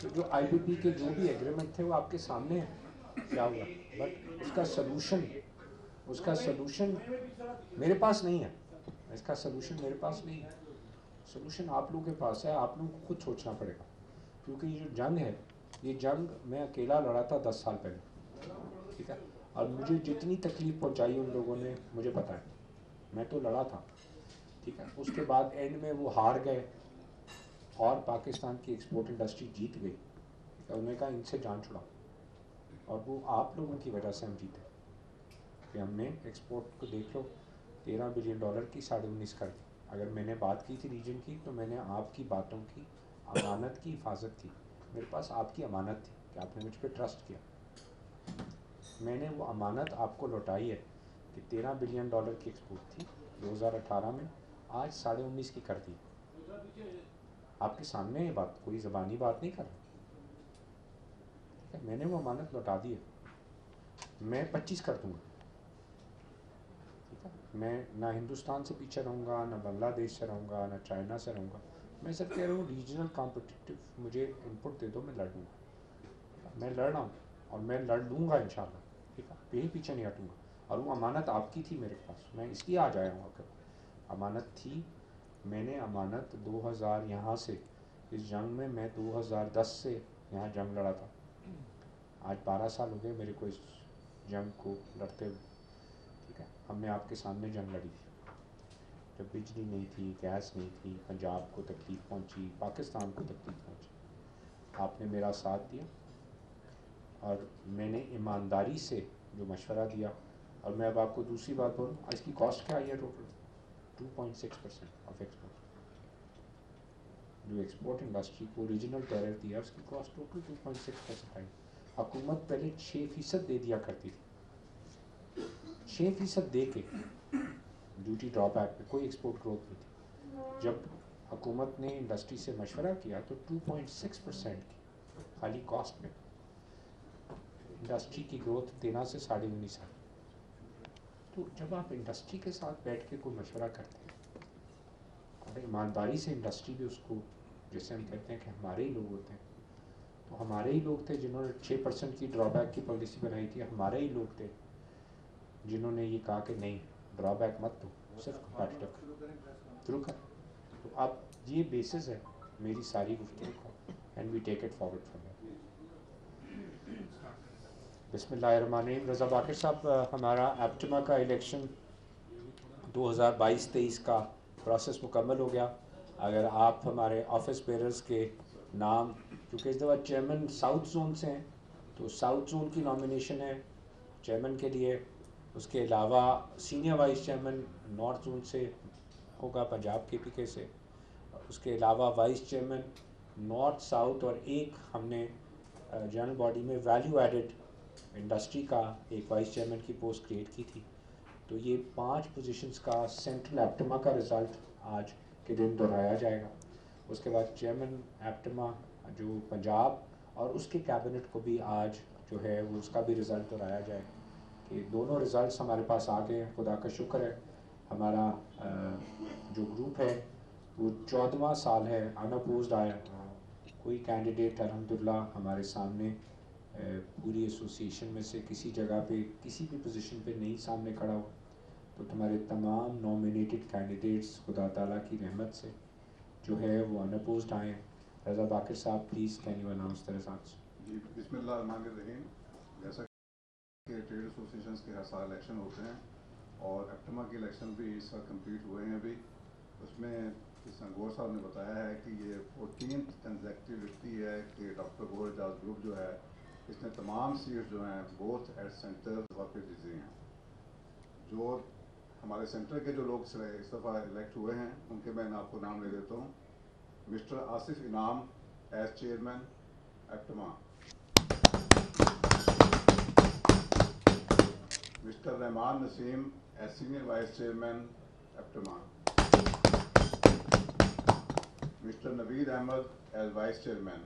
تو جو آئی پی پی کے جو بھی ایگریمنٹ تھے وہ آپ کے سامنے ہیں کیا ہوا، بٹ اس کا سلوشن میرے پاس نہیں ہے، اس کا سلوشن میرے پاس نہیں ہے، سلوشن آپ لوگوں کے پاس ہے، آپ لوگوں کو خود سوچنا پڑے گا، کیونکہ یہ جو جنگ ہے یہ جنگ میں اکیلا لڑا تھا 10 سال پہلے، ٹھیک ہے، اور مجھے جتنی تکلیف پہنچائی ان لوگوں نے مجھے پتہ ہے، میں تو لڑا تھا، ٹھیک ہے، اس کے بعد اینڈ میں وہ ہار گئے اور پاکستان کی ایکسپورٹ انڈسٹری جیت گئی، ٹھیک ہے، انہوں نے کہا ان سے جان چھڑاؤ، اور وہ آپ لوگوں کی وجہ سے ہم جیتے کہ ہم نے ایکسپورٹ کو دیکھ لو $13 بلین کی 19.5 کر دی، اگر میں نے بات کی تھی ریجن کی تو میں نے آپ کی باتوں کی امانت کی حفاظت کی، میرے پاس آپ کی امانت تھی کہ آپ نے مجھ پہ ٹرسٹ کیا، میں نے وہ امانت آپ کو لوٹائی ہے کہ $13 بلین کی ایکسپورٹ تھی 2018 میں، آج 19.5 کی کر دی، آپ کے سامنے یہ بات، کوئی زبانی بات نہیں کر رہا، ٹھیک ہے، میں نے وہ امانت لوٹا دی ہے، میں 25 کر دوں گا، ٹھیک ہے، میں نہ ہندوستان سے پیچھے رہوں گا، نہ بنگلہ دیش سے رہوں گا، نہ چائنا سے رہوں گا، میں صرف کہہ رہا ہوں ریجنل کمپٹیٹیو مجھے انپٹ دے دو، میں لڑ لوں گا، میں لڑ رہا ہوں اور میں لڑ لوں گا انشاءاللہ، ٹھیک ہے، کہیں پیچھے نہیں ہٹوں گا، اور وہ امانت آپ کی تھی میرے پاس، میں اس لیے آج آیا ہوں آپ کے پاس، امانت تھی، میں نے امانت 2000 یہاں سے اس جنگ میں 2010 سے یہاں جنگ لڑا تھا، آج 12 سال ہو گئے میرے کو اس جنگ کو لڑتے ہوئے، ٹھیک ہے، ہم نے آپ کے سامنے جنگ لڑی تھی، جب بجلی نہیں تھی، گیس نہیں تھی، پنجاب کو تکلیف پہنچی، پاکستان کو تکلیف پہنچی، آپ نے میرا ساتھ دیا اور میں نے ایمانداری سے جو مشورہ دیا، اور میں اب آپ کو دوسری بات بولوں، اس کی کاسٹ کیا آئی ہے ٹوٹل 2.6% آف ایکسپورٹ، جو ایکسپورٹ انڈسٹری کو اوریجنل ٹیرر دیا اس کی کاسٹ ٹوٹل 2.6% آئی، حکومت پہلے 6% دے دیا کرتی تھی، 6% دے کے ڈیوٹی ڈرا بیک پہ کوئی ایکسپورٹ گروتھ نہیں تھی، جب حکومت نے انڈسٹری سے مشورہ کیا تو 2.6% کی خالی کاسٹ میں انڈسٹری کی گروتھ 13 سے 19.5 آئی، تو جب آپ انڈسٹری کے ساتھ بیٹھ کے کوئی مشورہ کرتے ہیں اور ایمانداری سے انڈسٹری بھی اس کو، جیسے ہم کہتے ہیں کہ ہمارے ہی لوگ ہوتے ہیں، تو ہمارے ہی لوگ تھے جنہوں نے 6% کی ڈرا بیک کی پالیسی بنائی تھی، ہمارے ہی لوگ تھے جنہوں نے یہ کہا کہ نہیں ڈرا بیک مت دو، صرف کمپیٹیٹو شروع کر، تو اب یہ بیسس ہے میری ساری گفتگو کا، and we take it forward from there. بسم اللہ الرحمن الرحیم۔ رضا باقر صاحب، ہمارا ایپٹما کا الیکشن 2022-23 کا پروسیس مکمل ہو گیا، اگر آپ ہمارے آفس بیئررز کے نام، کیونکہ اس دفعہ چیئرمین ساؤتھ زون سے ہیں تو ساؤتھ زون کی نامینیشن ہے چیئرمین کے لیے، اس کے علاوہ senior vice chairman north zone سے ہوگا پنجاب کے پی کے سے، اس کے علاوہ وائس چیئرمین نارتھ ساؤتھ، اور ایک ہم نے جنرل باڈی میں ویلیو ایڈڈ انڈسٹری کا ایک وائس چیئرمین کی پوسٹ کریٹ کی تھی، تو یہ 5 پوزیشنز کا سینٹرل ایپٹما کا رزلٹ آج کے دن دہرایا جائے گا، اس کے بعد چیئرمین ایپٹما جو پنجاب اور اس کے کیبنٹ کو بھی آج جو ہے وہ اس کا بھی رزلٹ دہرایا جائے گا، کہ دونوں رزلٹس ہمارے پاس آ گئے ہیں، خدا کا شکر ہے، ہمارا جو گروپ ہے وہ 14واں سال ہے ان اپوزڈ آیا، کوئی کینڈیڈیٹ الحمدللہ ہمارے سامنے پوری ایسوسیشن میں سے کسی جگہ پہ کسی بھی پوزیشن پہ نہیں سامنے کھڑا ہو، تو تمہارے تمام نامینیٹڈ کینڈیڈیٹس خدا تعالیٰ کی رحمت سے جو ہے وہ ان اپوزڈ آئے ہیں۔ رضا باقر صاحب please can you announce the results؟ جی بسم اللہ الرحمن الرحیم۔ جیسا کہ ٹریڈ ایسوسیشنز کے ہر سال الیکشن ہوتے ہیں اور ایپٹما کے الیکشن بھی اس وقت کمپلیٹ ہوئے ہیں ابھی، اس میں جس طرح گور صاحب نے بتایا ہے کہ یہ 14th کنزیکٹیوٹی ہے کہ ڈاکٹر گور اعجاز گروپ جو ہے اس نے تمام سیٹس جو ہیں بوتھ ایٹ سینٹر پہ جیتے ہیں۔ جو ہمارے سینٹر کے جو لوگ اس دفعہ الیکٹ ہوئے ہیں ان کے میں آپ کو نام لے دیتا ہوں۔ Mister Asif Inam as chairman APTMA, mister Rehman Naseem as senior vice chairman APTMA, mister Naveed Ahmed as vice chairman,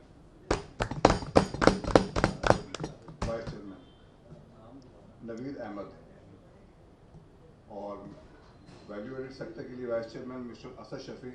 Naveed Ahmed, اور ویلیو ایڈڈ سیکٹر کے لیے vice chairman mister Asad Shafiq,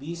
20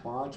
5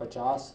50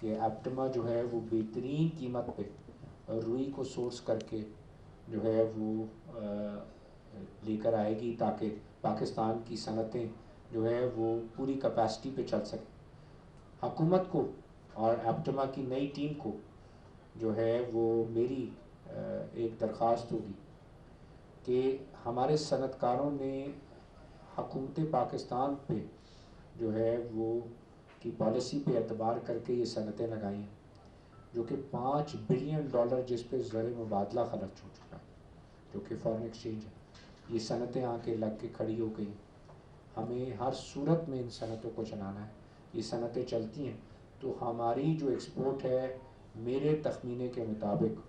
کہ ایپٹما جو ہے وہ بہترین قیمت پہ روئی کو سورس کر کے جو ہے وہ لے کر آئے گی تاکہ پاکستان کی صنعتیں جو ہے وہ پوری کیپیسٹی پہ چل سکیں. حکومت کو اور ایپٹما کی نئی ٹیم کو جو ہے وہ میری ایک درخواست ہوگی کہ ہمارے صنعت کاروں نے حکومت پاکستان پہ جو ہے وہ کی پالیسی پہ اعتبار کر کے یہ صنعتیں لگائی ہیں جو کہ $5 بلین جس پہ زر مبادلہ خرچ ہو چکا ہے جو کہ فارن ایکسچینج ہے. یہ صنعتیں آ کے لگ کے کھڑی ہو گئی. ہمیں ہر صورت میں ان صنعتوں کو چلانا ہے. یہ صنعتیں چلتی ہیں تو ہماری جو ایکسپورٹ ہے میرے تخمینے کے مطابق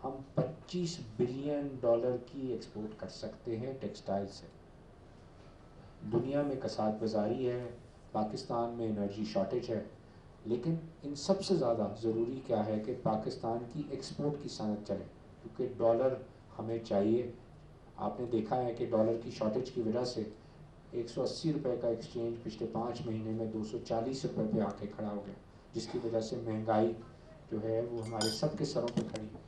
ہم $25 بلین کی ایکسپورٹ کر سکتے ہیں ٹیکسٹائل سے. دنیا میں کساد بازاری ہے, پاکستان میں انرجی شارٹیج ہے, لیکن ان سب سے زیادہ ضروری کیا ہے کہ پاکستان کی ایکسپورٹ کی صنعت چلے کیونکہ ڈالر ہمیں چاہیے. آپ نے دیکھا ہے کہ ڈالر کی شارٹیج کی وجہ سے $180 کا ایکسچینج پچھلے 5 مہینے میں $240 پہ آ کے کھڑا ہو گیا, جس کی وجہ سے مہنگائی جو ہے وہ ہمارے سب کے سروں پہ کھڑی ہے.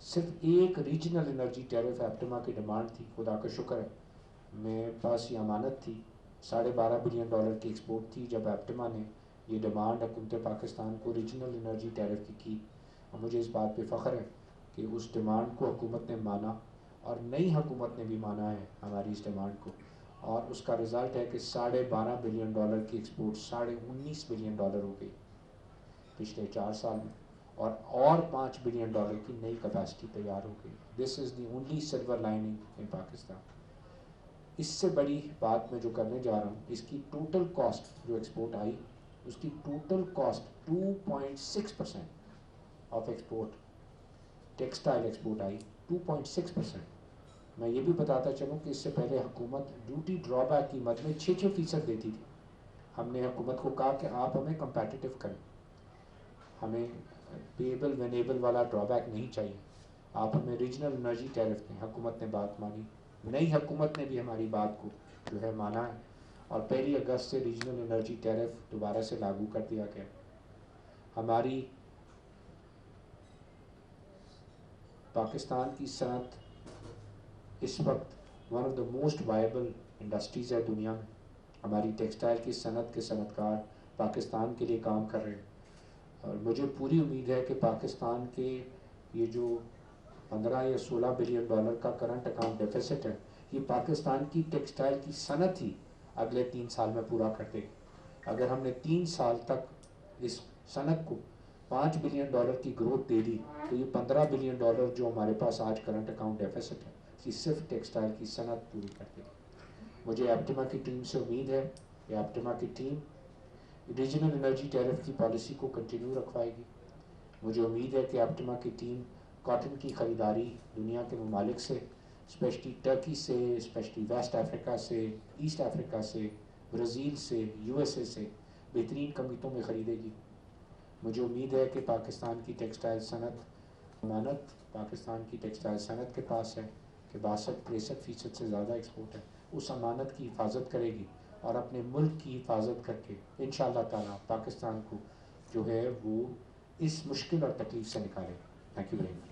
صرف ایک ریجنل انرجی ٹیرف ایپٹما کی ڈیمانڈ تھی, خدا کا شکر ہے میرے پاس یہ امانت تھی, $12.5 بلین کی ایکسپورٹ تھی جب ایپٹما نے یہ ڈیمانڈ حکومت پاکستان کو ریجنل انرجی ٹیرف کی. اور مجھے اس بات پہ فخر ہے کہ اس ڈیمانڈ کو حکومت نے مانا اور نئی حکومت نے بھی مانا ہے ہماری اس ڈیمانڈ کو, اور اس کا رزلٹ ہے کہ $12.5 بلین کی ایکسپورٹ $19 بلین ہو گئی پچھلے 4 سال میں, اور $5 بلین کی نئی کیپیسٹی تیار ہو گئی. دس از دی اونلی سلور لائننگ ان پاکستان. اس سے بڑی بات میں جو کرنے جا رہا ہوں, اس کی ٹوٹل کاسٹ جو ایکسپورٹ آئی اس کی total cost 2.6% of export, textile export آئی 2.6%. میں یہ بھی بتاتا چلوں کہ اس سے پہلے حکومت ڈیوٹی ڈرا بیک کی مد میں 6% دیتی تھی. ہم نے حکومت کو کہا کہ آپ ہمیں کمپیٹیٹو کریں, ہمیں پیبل وینیبل والا ڈرا بیک نہیں چاہیے, آپ ہمیں ریجنل انرجی ٹیرف دیں. حکومت نے بات مانی, نئی حکومت نے بھی ہماری بات کو جو ہے مانا ہے, اور 1 اگست سے ریجنل انرجی ٹیرف دوبارہ سے لاگو کر دیا گیا. ہماری پاکستان کی صنعت اس وقت one of the most viable industries ہے دنیا میں. ہماری ٹیکسٹائل کی صنعت کے صنعت کار پاکستان کے لیے کام کر رہے ہیں, اور مجھے پوری امید ہے کہ پاکستان کے یہ جو $15 یا $16 بلین کا کرنٹ اکاؤنٹ ڈیفیسٹ ہے, یہ پاکستان کی ٹیکسٹائل کی صنعت ہی اگلے 3 سال میں پورا کر دے گی. اگر ہم نے 3 سال تک اس صنعت کو $5 بلین کی گروتھ دے دی تو یہ $15 بلین جو ہمارے پاس آج کرنٹ اکاؤنٹ ڈیفیسٹ ہے یہ صرف ٹیکسٹائل کی صنعت پوری کر دے گی. مجھے ایپٹما کی ٹیم سے امید ہے کہ ایپٹما کی ٹیم ریجنل انرجی ٹیرف کی پالیسی کو کنٹینیو رکھوائے گی. مجھے امید ہے کہ ایپٹما کی ٹیم کاٹن کی خریداری دنیا کے ممالک سے, اسپیشلی ٹرکی سے, اسپیشلی ویسٹ افریقہ سے, ایسٹ افریقہ سے, برازیل سے, USA سے بہترین قیمتوں میں خریدے گی. مجھے امید ہے کہ پاکستان کی ٹیکسٹائل صنعت امانت پاکستان کی ٹیکسٹائل صنعت کے پاس ہے کہ 62-63% سے زیادہ ایکسپورٹ ہے, اس امانت کی حفاظت کرے گی اور اپنے ملک کی حفاظت کر کے انشاءاللہ تعالیٰ پاکستان کو جو ہے وہ اس مشکل اور تکلیف سے نکالے. Thank you very much.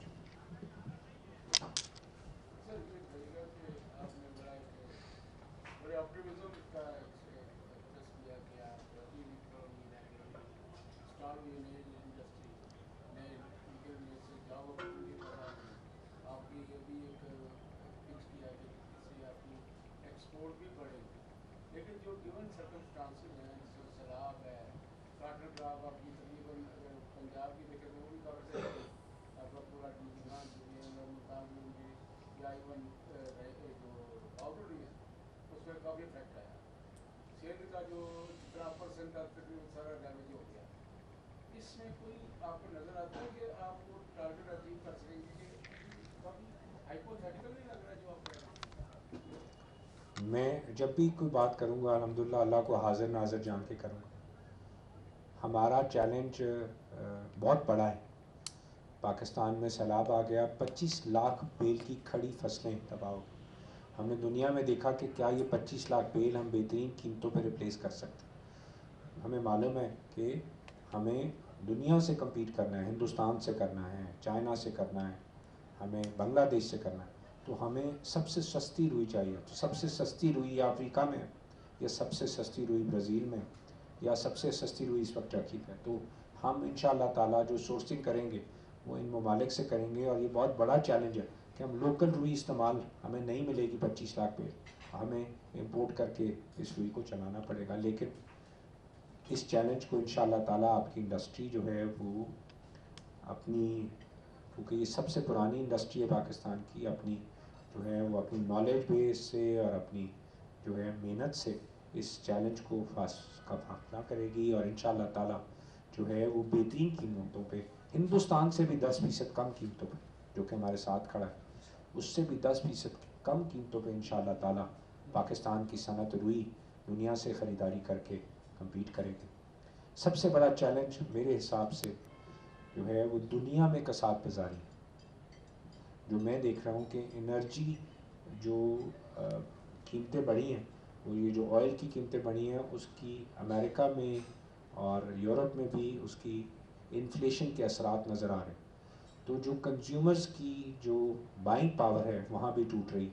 لیکن جو گیون سرکمسٹانسز ہیں, جس میں سیلاب ہے, کاٹن کراپ آپ کی تقریباً اگر پنجاب کی دیکھیں تو وہ بھی کافی آپ کا پورا ڈیویژن ملتان میں یا ایون جو آؤٹر ہے اس میں کافی افیکٹ آیا. سیل کا جو 17% کا تقریباً سارا ڈیمیج ہو گیا. اس میں کوئی آپ کو نظر آتا ہے کہ آپ وہ ٹارگیٹ اچیو کر سکیں گے کہ کافی ہائپوتھیٹیکل نہیں لگ رہا ہے جو آپ کہہ رہے ہیں؟ میں جب بھی کوئی بات کروں گا الحمدللہ اللہ کو حاضر ناظر جان کے کروں گا. ہمارا چیلنج بہت بڑا ہے. پاکستان میں سیلاب آ گیا, 25 لاکھ بیل کی کھڑی فصلیں تباہ ہو گئی. ہم نے دنیا میں دیکھا کہ کیا یہ 25 لاکھ بیل ہم بہترین قیمتوں پہ ریپلیس کر سکتے ہیں. ہمیں معلوم ہے کہ ہمیں دنیا سے کمپیٹ کرنا ہے، ہندوستان سے کرنا ہے، چائنا سے کرنا ہے، ہمیں بنگلہ دیش سے کرنا ہے، تو ہمیں سب سے سستی روئی چاہیے. تو سب سے سستی روئی یا افریقہ میں ہے، یا سب سے سستی روئی برازیل میں، یا سب سے سستی روئی اس وقت ٹرکی پہ. تو ہم انشاءاللہ تعالیٰ جو سورسنگ کریں گے وہ ان ممالک سے کریں گے. اور یہ بہت بڑا چیلنج ہے کہ ہم لوکل روئی استعمال ہمیں نہیں ملے گی 25 لاکھ پہ، ہمیں امپورٹ کر کے اس روئی کو چلانا پڑے گا. لیکن اس چیلنج کو انشاءاللہ تعالیٰ آپ کی انڈسٹری جو ہے وہ اپنی، کیونکہ یہ سب سے پرانی انڈسٹری ہے پاکستان کی، اپنی جو ہے وہ اپنی نالج بیس سے اور اپنی جو ہے محنت سے اس چیلنج کو کا فیصلہ کرے گی. اور انشاءاللہ تعالیٰ جو ہے وہ بہترین قیمتوں پہ، ہندوستان سے بھی 10% کم قیمتوں پہ، جو کہ ہمارے ساتھ کھڑا ہے، اس سے بھی 10% کم قیمتوں پہ انشاءاللہ تعالیٰ پاکستان کی صنعت روئی دنیا سے خریداری کر کے کمپیٹ کرے گی. سب سے بڑا چیلنج میرے حساب سے جو ہے وہ دنیا میں کساد بازاری. جو میں دیکھ رہا ہوں کہ انرجی جو قیمتیں بڑھی ہیں، وہ یہ جو آئل کی قیمتیں بڑھی ہیں، اس کی امریکہ میں اور یورپ میں بھی اس کی انفلیشن کے اثرات نظر آ رہے ہیں. تو جو کنزیومرز کی جو بائنگ پاور ہے وہاں بھی ٹوٹ رہی.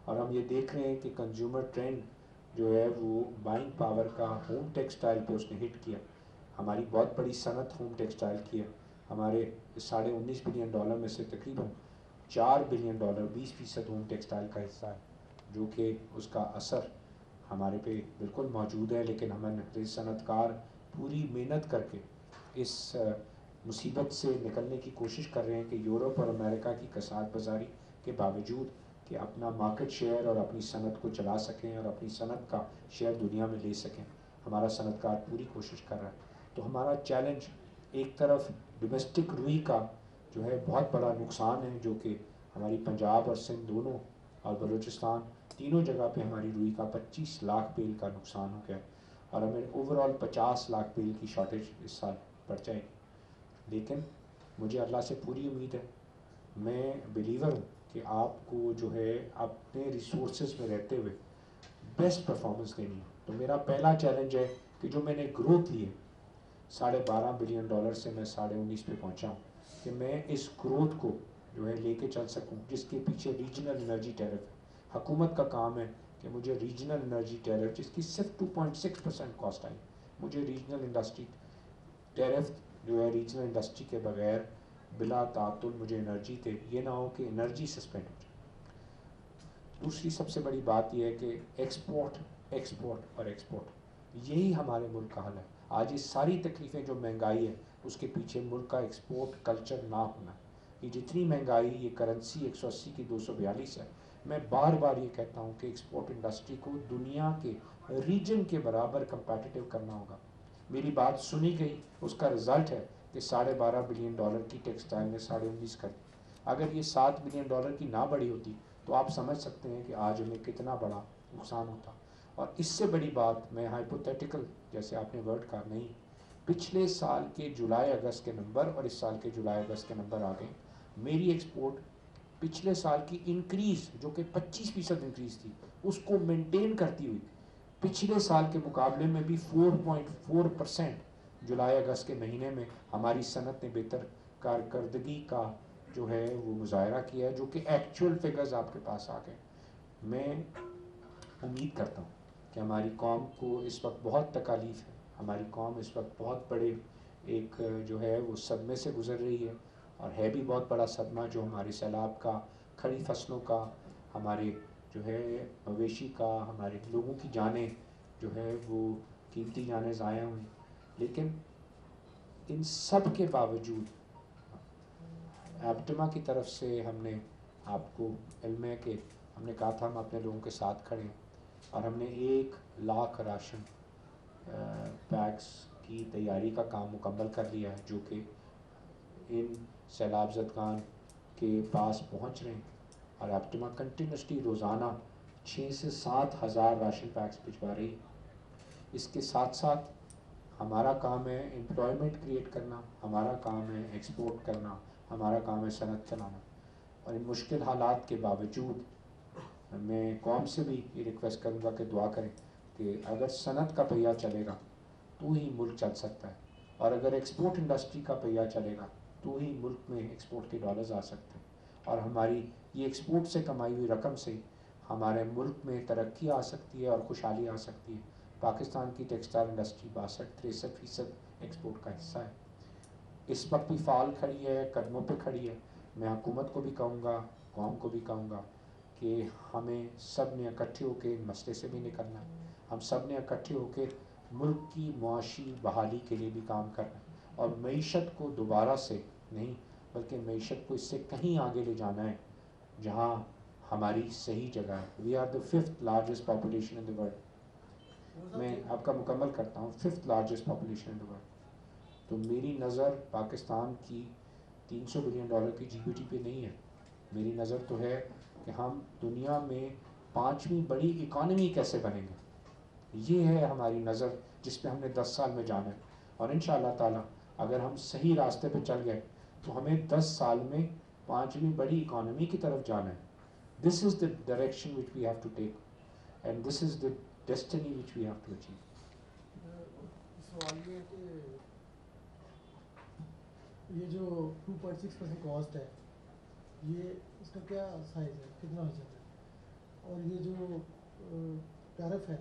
اور ہم یہ دیکھ رہے ہیں کہ کنزیومر ٹرینڈ جو ہے وہ بائنگ پاور کا ہوم ٹیکسٹائل پہ اس نے ہٹ کیا. ہماری بہت بڑی صنعت ہوم ٹیکسٹائل کی ہے. ہمارے $19.5 بلین میں سے تقریباً $4 بلین 20% ہوم ٹیکسٹائل کا حصہ ہے، جو کہ اس کا اثر ہمارے پہ بالکل موجود ہے. لیکن ہمیں صنعت کار پوری محنت کر کے اس مصیبت سے نکلنے کی کوشش کر رہے ہیں کہ یورپ اور امریکہ کی کساد بازاری کے باوجود کہ اپنا مارکیٹ شیئر اور اپنی صنعت کو چلا سکیں اور اپنی صنعت کا شیئر دنیا میں لے سکیں. ہمارا صنعت کار پوری کوشش کر رہا ہے. تو ہمارا چیلنج ایک طرف ڈومیسٹک روئی کا جو ہے بہت بڑا نقصان ہے، جو کہ ہماری پنجاب اور سندھ دونوں اور بلوچستان تینوں جگہ پہ ہماری روئی کا 25 لاکھ بیل کا نقصان ہو گیا، اور ہمیں اوورآل 50 لاکھ بیل کی شارٹیج اس سال بڑھ جائے گی. لیکن مجھے اللہ سے پوری امید ہے، میں بلیور ہوں کہ آپ کو جو ہے اپنے ریسورسز میں رہتے ہوئے بیسٹ پرفارمنس دینی ہے. تو میرا پہلا چیلنج ہے کہ جو میں نے گروتھ لی ہے $12.5 بلین سے میں 19.5 پہ پہنچا ہوں، کہ میں اس گروتھ کو جو ہے لے کے چل سکوں، جس کے پیچھے ریجنل انرجی ٹیرف ہے. حکومت کا کام ہے کہ مجھے ریجنل انرجی ٹیرف، جس کی صرف 2.6% کاسٹ آئی، مجھے ریجنل انڈسٹری ٹیرف جو ہے ریجنل انڈسٹری کے بغیر بلا تعطل مجھے انرجی دے. یہ نہ ہو کہ انرجی سسپینڈ ہو جائے. دوسری سب سے بڑی بات یہ ہے کہ ایکسپورٹ اور ایکسپورٹ، یہی ہمارے ملک کا حل ہے. آج یہ ساری تکلیفیں جو مہنگائی ہے اس کے پیچھے ملک کا ایکسپورٹ کلچر نہ ہونا. یہ جتنی مہنگائی، یہ کرنسی 180 کی 242 ہے. میں بار بار یہ کہتا ہوں کہ ایکسپورٹ انڈسٹری کو دنیا کے ریجن کے برابر کمپیٹیٹیو کرنا ہوگا. میری بات سنی گئی، اس کا رزلٹ ہے کہ $12.5 بلین کی ٹیکسٹائل نے 19.5 کر دی. اگر یہ $7 بلین کی نہ بڑھی ہوتی تو آپ سمجھ سکتے ہیں کہ آج ہمیں کتنا بڑا نقصان ہوتا. اور اس سے بڑی بات، میں ہائپوتھیٹیکل جیسے آپ نے ورڈ کہا نہیں، پچھلے سال کے جولائی اگست کے نمبر اور اس سال کے جولائی اگست کے نمبر آ گئے. میری ایکسپورٹ پچھلے سال کی انکریز جو کہ 25% انکریز تھی، اس کو مینٹین کرتی ہوئی پچھلے سال کے مقابلے میں بھی 4.4% جولائی اگست کے مہینے میں ہماری صنعت نے بہتر کارکردگی کا جو ہے وہ مظاہرہ کیا ہے، جو کہ ایکچوئل فگرز آپ کے پاس آ گئے. میں امید کرتا ہوں کہ ہماری قوم کو اس وقت بہت تکالیف ہے. ہماری قوم اس وقت بہت بڑے ایک جو ہے وہ صدمے سے گزر رہی ہے، اور ہے بھی بہت بڑا صدمہ، جو ہمارے سیلاب کا، کھڑی فصلوں کا، ہمارے جو ہے مویشی کا، ہمارے لوگوں کی جانیں جو ہے وہ قیمتی جانیں ضائع ہوئیں. لیکن ان سب کے باوجود ایپٹما کی طرف سے ہم نے، آپ کو علم ہے کہ ہم نے کہا تھا ہم اپنے لوگوں کے ساتھ کھڑے ہیں، اور ہم نے 1 لاکھ راشن پیکس کی تیاری کا کام مکمل کر لیا ہے، جو کہ ان سیلاب زدگان کے پاس پہنچ رہے ہیں. اور ایپٹما کنٹینیوسلی روزانہ 6 سے 7 ہزار راشن پیکس بھجوا رہی ہے. اس کے ساتھ ساتھ ہمارا کام ہے امپلائمنٹ کریٹ کرنا، ہمارا کام ہے ایکسپورٹ کرنا، ہمارا کام ہے صنعت چلانا. اور ان مشکل حالات کے باوجود میں قوم سے بھی یہ ریکویسٹ کروں گا کہ دعا کریں کہ اگر صنعت کا پہیہ چلے گا تو ہی ملک چل سکتا ہے. اور اگر ایکسپورٹ انڈسٹری کا پہیہ چلے گا تو ہی ملک میں ایکسپورٹ کے ڈالرز آ سکتے ہیں، اور ہماری یہ ایکسپورٹ سے کمائی ہوئی رقم سے ہمارے ملک میں ترقی آ سکتی ہے اور خوشحالی آ سکتی ہے۔ پاکستان کی ٹیکسٹائل انڈسٹری 62-63% ایکسپورٹ کا حصہ ہے، اس وقت بھی فعال کھڑی ہے، قدموں پہ کھڑی ہے۔ میں حکومت کو بھی کہوں گا، قوم کو بھی کہوں گا کہ ہمیں سب نے اکٹھے ہو کے مسئلے سے بھی نکلنا ہے، ہم سب نے اکٹھے ہو کے ملک کی معاشی بحالی کے لیے بھی کام کرنا ہے، اور معیشت کو دوبارہ سے نہیں بلکہ معیشت کو اس سے کہیں آگے لے جانا ہے جہاں ہماری صحیح جگہ ہے۔ We are the 5th largest population in the world, میں آپ کا مکمل کرتا ہوں، 5th largest population in the world. تو میری نظر پاکستان کی $300 بلین کی جی ڈی پی پہ نہیں ہے، میری نظر تو ہے کہ ہم دنیا میں 5ویں بڑی اکانومی کیسے بنیں گے، یہ ہے ہماری نظر جس پہ ہم نے 10 سال میں جانا ہے، اور انشاءاللہ تعالی اگر ہم صحیح راستے پہ چل گئے تو ہمیں 10 سال میں 5ویں بڑی اکانومی کی طرف جانا ہے۔ This is the direction which we have to take and this is the destiny which we have to achieve. سوال یہ ہے کہ یہ جو 2.6% کاسٹ ہے، یہ اس کا کیا سائز ہے، کتنا ہو جاتا ہے، اور یہ جو ٹیرف ہے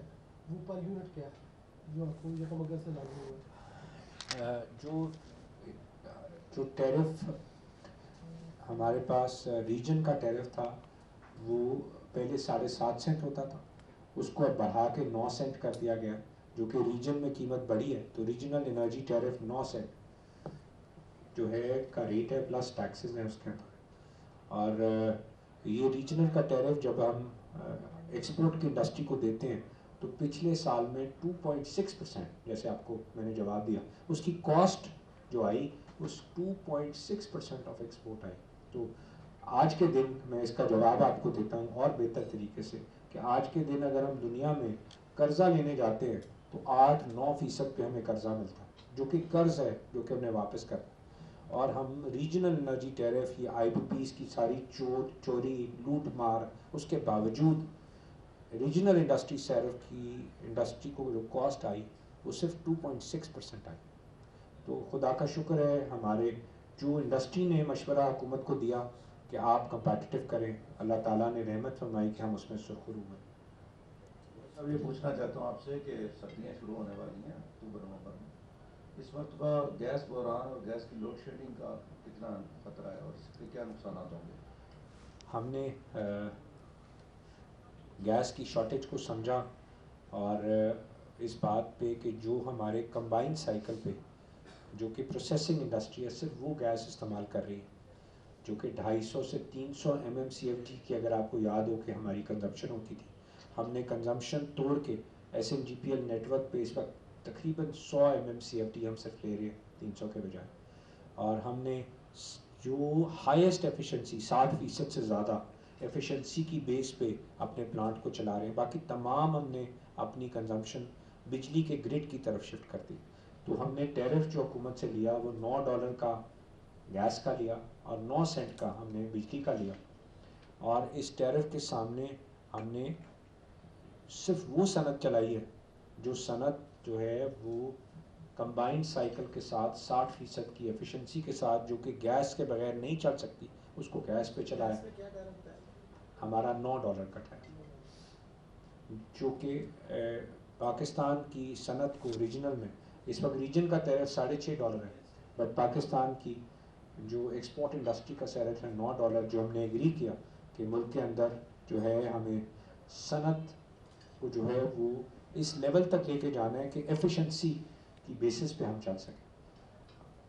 وہ پر یونٹ کیا ہے جو آپ کو یکم اگست سے لاگو ہوا ہے؟ جو ٹیرف ہمارے پاس ریجن کا ٹیرف تھا وہ پہلے 7.5 سینٹ ہوتا تھا، اس کو اب بڑھا کے 9 سینٹ کر دیا گیا، جو کہ ریجن میں قیمت بڑھی ہے، تو ریجنل انرجی ٹیرف 9 سینٹ جو ہے کا ریٹ ہے، پلس ٹیکسز ہیں اس کے اندر۔ اور یہ ریجنل کا ٹیرف جب ہم ایکسپورٹ کی انڈسٹری کو دیتے ہیں تو پچھلے سال میں 2.6%، جیسے آپ کو میں نے جواب دیا، اس کی کاسٹ جو آئی اس 2.6% آف ایکسپورٹ آئی۔ تو آج کے دن میں اس کا جواب آپ کو دیتا ہوں اور بہتر طریقے سے کہ آج کے دن اگر ہم دنیا میں قرضہ لینے جاتے ہیں تو 8-9% پہ ہمیں قرضہ ملتا ہے، جو کہ قرض ہے جو کہ ہم نے واپس کرنا، اور ہم ریجنل انرجی ٹیرف یا آئی پی پیز کی ساری چوری لوٹ مار اس کے باوجود ریجنل انڈسٹری سیرف کی انڈسٹری کو جو کاسٹ آئی وہ صرف 2.6% آئی۔ تو خدا کا شکر ہے ہمارے جو انڈسٹری نے مشورہ حکومت کو دیا کہ آپ کمپیٹیٹو کریں، اللہ تعالیٰ نے رحمت فرمائی کہ ہم اس میں سرخرو ہوئے۔ اب یہ پوچھنا چاہتا ہوں آپ سے کہ سردیاں شروع ہونے والی ہیں اکتوبر نومبر میں، اس وقت کا گیس بحران اور گیس کی لوڈ شیڈنگ کا کتنا خطرہ ہے اور اس کے کیا نقصانات ہوں گے؟ ہم نے گیس کی شارٹیج کو سمجھا اور اس بات پہ کہ جو ہمارے کمبائن سائیکل پہ جو کہ پروسیسنگ انڈسٹری ہے صرف وہ گیس استعمال کر رہی ہے جو کہ 250 سے 300 MMCFD کی، اگر آپ کو یاد ہو کہ ہماری کنزمپشن ہوتی تھی، ہم نے کنزمپشن توڑ کے SNGPL نیٹ ورک پہ اس وقت تقریباً 100 MMCFD ہم صرف لے رہے ہیں 300 کے بجائے، اور ہم نے جو ہائیسٹ ایفیشنسی 60% سے زیادہ ایفیشنسی کی بیس پہ اپنے پلانٹ کو چلا رہے ہیں، باقی تمام ہم نے اپنی کنزمپشن بجلی کے گرڈ کی طرف شفٹ کر دی۔ تو ہم نے ٹیرف جو حکومت سے لیا وہ $9 کا گیس کا لیا اور 9 سینٹ کا ہم نے بجلی کا لیا، اور اس ٹیرف کے سامنے ہم نے صرف وہ صنعت چلائی ہے جو صنعت جو ہے وہ کمبائنڈ سائیکل کے ساتھ 60% کی ایفیشنسی کے ساتھ جو کہ گیس کے بغیر نہیں چل سکتی، اس کو گیس پہ چلایا۔ ہمارا $9 کا ٹیرف، جو کہ پاکستان کی صنعت کو ریجنل میں اس وقت ریجن کا ٹیرف $6.5 ہے، بٹ پاکستان کی جو ایکسپورٹ انڈسٹری کا ٹیرف ہے $9، جو ہم نے ایگری کیا کہ ملک کے اندر جو ہے ہمیں صنعت کو جو ہے وہ اس لیول تک لے کے جانا ہے کہ ایفیشنسی کی بیسس پہ ہم چل سکیں۔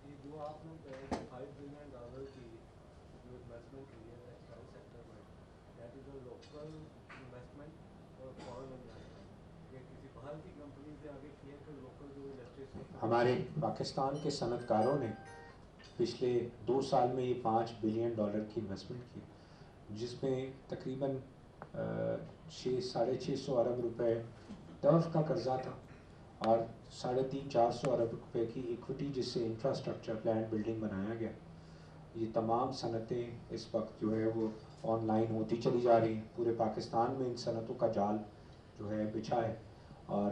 یہ جو آپ نے کہا کہ $5 بلین کی جو انویسٹمنٹ ہوئی ہے ٹیکسٹائل سیکٹر میں، that is a local investment اور فارن انویسٹمنٹ، یہ کسی باہر کی کمپنی سے آگے کی ہے کہ لوکل جو انڈسٹریز؟ ہمارے پاکستان کے صنعت کاروں نے پچھلے 2 سال میں یہ $5 بلین کی انویسٹمنٹ کی، جس میں تقریباً 600-650 ارب روپے ٹرف کا قرضہ تھا اور 350-400 ارب روپے کی ایکوٹی جس سے انفراسٹرکچر پلانٹ بلڈنگ بنایا گیا۔ یہ تمام صنعتیں اس وقت جو ہے وہ آن لائن ہوتی چلی جا رہی ہیں، پورے پاکستان میں ان صنعتوں کا جال جو ہے بچھا ہے، اور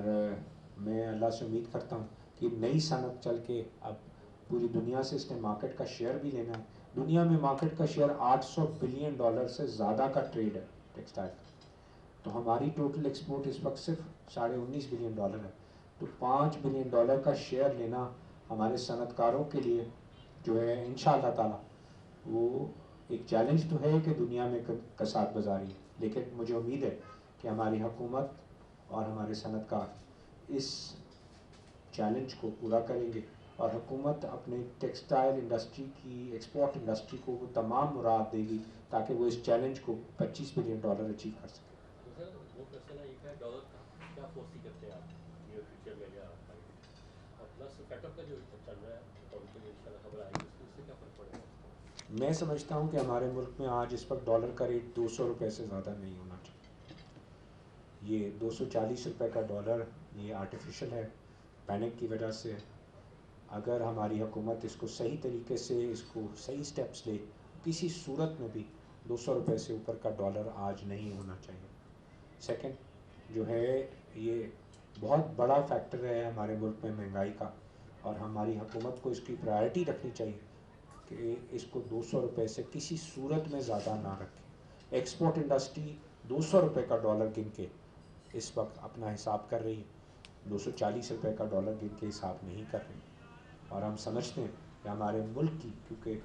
میں اللہ سے امید کرتا ہوں کہ نئی صنعت چل کے اب پوری دنیا سے اس نے مارکیٹ کا شیئر بھی لینا ہے. دنیا میں مارکیٹ کا شیئر $800 بلین سے زیادہ کا ٹریڈ ہے ٹیکسٹائل کا. تو ہماری ٹوٹل ایکسپورٹ اس وقت صرف $19.5 بلین ہے. تو $5 بلین کا شیئر لینا ہمارے صنعت کاروں کے لیے جو ہے انشاءاللہ تعالی وہ ایک چیلنج تو ہے کہ دنیا میں کساد بازاری ہے، لیکن مجھے امید ہے کہ ہماری حکومت اور ہمارے صنعت کار اس چیلنج کو پورا کریں گے، اور حکومت اپنے ٹیکسٹائل انڈسٹری کی ایکسپورٹ انڈسٹری کو وہ تمام مراعات دے گی تاکہ وہ اس چیلنج کو $25 بلین اچیو کر سکے. سر وہ کوشچن ہے یہ ہے ڈالر کا کیا فورسی کرتے ہیں آپ نیئر فیوچر میں یا اور پلس فیٹ آف کا جو چل رہا ہے اور ان ان شاء اللہ خبر آئے گی اس سے کیا فرق پڑے گا؟ میں سمجھتا ہوں کہ ہمارے ملک میں آج اس وقت ڈالر کا ریٹ $200 سے زیادہ نہیں ہونا چاہیے. یہ $240 کا ڈالر یہ آرٹیفیشل ہے، پینک کی وجہ سے. اگر ہماری حکومت اس کو صحیح طریقے سے اس کو صحیح سٹیپس لے، کسی صورت میں بھی $200 سے اوپر کا ڈالر آج نہیں ہونا چاہیے. سیکنڈ جو ہے یہ بہت بڑا فیکٹر ہے ہمارے ملک میں مہنگائی کا، اور ہماری حکومت کو اس کی پرائرٹی رکھنی چاہیے کہ اس کو $200 سے کسی صورت میں زیادہ نہ رکھیں. ایکسپورٹ انڈسٹری $200 کا ڈالر گن کے اس وقت اپنا حساب کر رہی ہے، $240 کا ڈالر گن کے حساب نہیں کر رہی. اور ہم سمجھتے ہیں کہ ہمارے ملک کی کیونکہ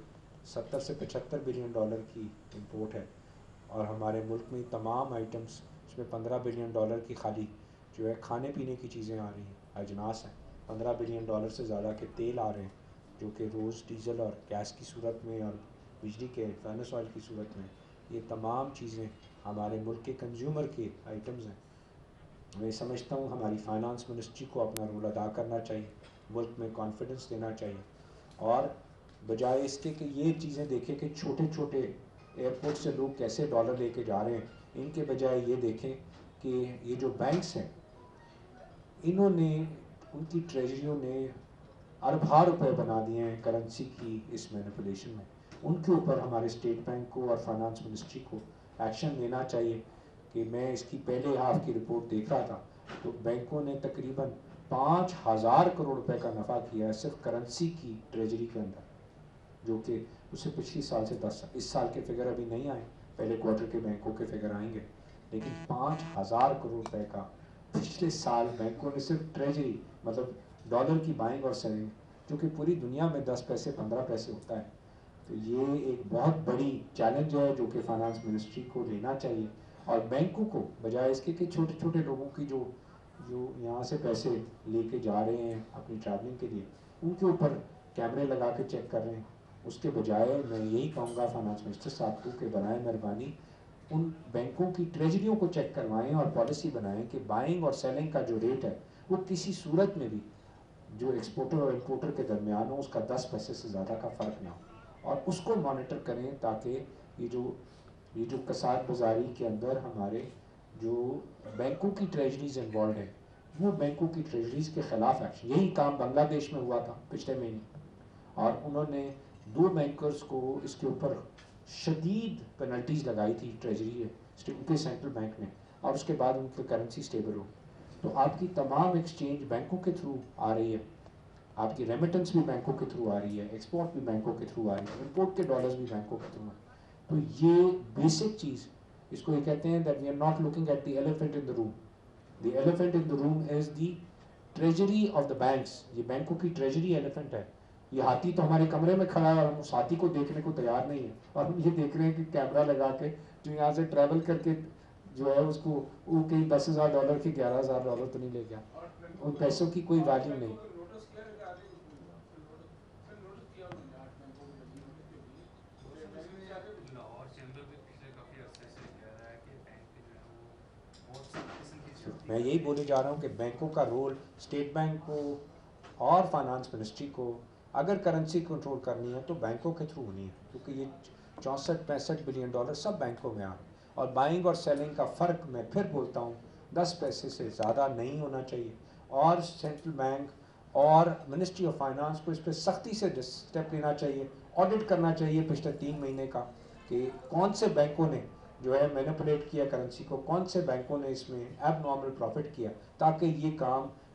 $70 سے $75 بلین کی امپورٹ ہے، اور ہمارے ملک میں تمام آئٹمس اس میں $15 بلین کی خالی جو ہے کھانے پینے کی چیزیں آ رہی ہیں، اجناس ہیں. $15 بلین سے زیادہ کے تیل آ رہے ہیں جو کہ روز ڈیزل اور گیس کی صورت میں اور بجلی کے فرنس آئل کی صورت میں. یہ تمام چیزیں ہمارے ملک کے کنزیومر کے آئٹمز ہیں. میں سمجھتا ہوں ہماری فائنانس منسٹری کو اپنا رول ادا کرنا چاہیے، ملک میں کانفیڈنس دینا چاہیے، اور بجائے اس کے کہ یہ چیزیں دیکھیں کہ چھوٹے چھوٹے ایئرپورٹ سے لوگ کیسے ڈالر لے کے جا رہے ہیں، ان کے بجائے یہ دیکھیں کہ یہ جو بینکس ہیں انہوں نے ان کی ٹریجریوں نے اربوں روپے بنا دیے ہیں کرنسی کی اس مینیپولیشن میں. ان کے اوپر ہمارے اسٹیٹ بینک کو اور فائنانس منسٹری کو ایکشن لینا چاہیے. کہ میں اس کی پہلے ہاف کی رپورٹ دیکھ رہا تھا تو بینکوں نے تقریباً 5,000 کروڑ روپے کا نفع کیا ہے صرف کرنسی کی ٹریجری کے اندر، جو کہ اسے پچھلی سال سے 10 اس سال کے فگر ابھی نہیں آئے، پہلے کوارٹر کے بینکوں کے فگر آئیں گے، لیکن 5,000 کروڑ روپے کا پچھلے سال بینکوں نے صرف ٹریجری مطلب ڈالر کی بائنگ اور سیلنگ، جو کہ پوری دنیا میں 10 پیسے 15 پیسے ہوتا ہے. تو یہ ایک بہت بڑی چیلنج ہے جو کہ فائنانس منسٹری کو لینا چاہیے، اور بینکوں کو بجائے اس کے کہ چھوٹے چھوٹے لوگوں کی جو یہاں سے پیسے لے کے جا رہے ہیں اپنی ٹریولنگ کے لیے، ان کے اوپر کیمرے لگا کے چیک کر رہے ہیں، اس کے بجائے میں یہی کہوں گا فائنانس منسٹر صاحب کو کہ برائے مہربانی ان بینکوں کی ٹریجریوں کو چیک کروائیں اور پالیسی بنائیں کہ بائنگ اور سیلنگ کا جو ریٹ ہے وہ کسی صورت میں بھی جو ایکسپورٹر اور امپورٹر کے درمیان ہو اس کا 10 پیسے سے زیادہ کا فرق نہ ہو، اور اس کو مانیٹر کریں تاکہ یہ جو کساد بازاری کے اندر ہمارے جو بینکوں کی ٹریجریز انوالوڈ ہیں وہ بینکوں کی ٹریجریز کے خلاف ایکشن. یہی کام بنگلہ دیش میں ہوا تھا پچھلے مہینے، اور انہوں نے 2 بینکرز کو اس کے اوپر شدید پینلٹیز لگائی تھی ٹریجری ان کے سینٹرل بینک نے، اور اس کے بعد ان کی کرنسی سٹیبل ہو. تو آپ کی تمام ایکسچینج بینکوں کے تھرو آ رہی ہے، آپ کی ریمیٹنس بھی بینکوں کے تھرو آ رہی ہے، ایکسپورٹ بھی بینکوں کے تھرو آ رہی ہے، امپورٹ کے ڈالرز بھی بینکوں کے تھرو ہیں. تو یہ بیسک چیز اس کو یہ کہتے ہیں that we are not looking at the elephant in the room. The elephant in the room is the treasury of the banks. یہ بینکوں کی ٹریجری ایلیفینٹ ہے. یہ ہاتھی تو ہمارے کمرے میں کھڑا ہے اور ہم اس ہاتھی کو دیکھنے کو تیار نہیں ہے، اور ہم یہ دیکھ رہے ہیں کہ کیمرہ لگا کے جو یہاں سے ٹریول کر کے جو ہے اس کو وہ کہیں $10,000 کے $11,000 تو نہیں لے گیا. ان پیسوں کی کوئی ویلیو نہیں. میں یہی بولے جا رہا ہوں کہ بینکوں کا رول اسٹیٹ بینک کو اور فائنانس منسٹری کو اگر کرنسی کنٹرول کرنی ہے تو بینکوں کے تھرو ہونی ہے، کیونکہ یہ 64-65 بلین ڈالر سب بینکوں میں آ رہے ہیں. اور بائنگ اور سیلنگ کا فرق میں پھر بولتا ہوں 10 پیسے سے زیادہ نہیں ہونا چاہیے، اور سینٹرل بینک اور منسٹری آف فائنانس کو اس پہ سختی سے اسٹیپ لینا چاہیے. آڈٹ کرنا چاہیے پچھلے 3 مہینے کا کہ کون سے بینکوں نے جو ہے مینیپولیٹ کیا کرنسی کو، کون سے بینکوں نے اس میں ایب نارمل پروفٹ کیا، تاکہ یہ کام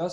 10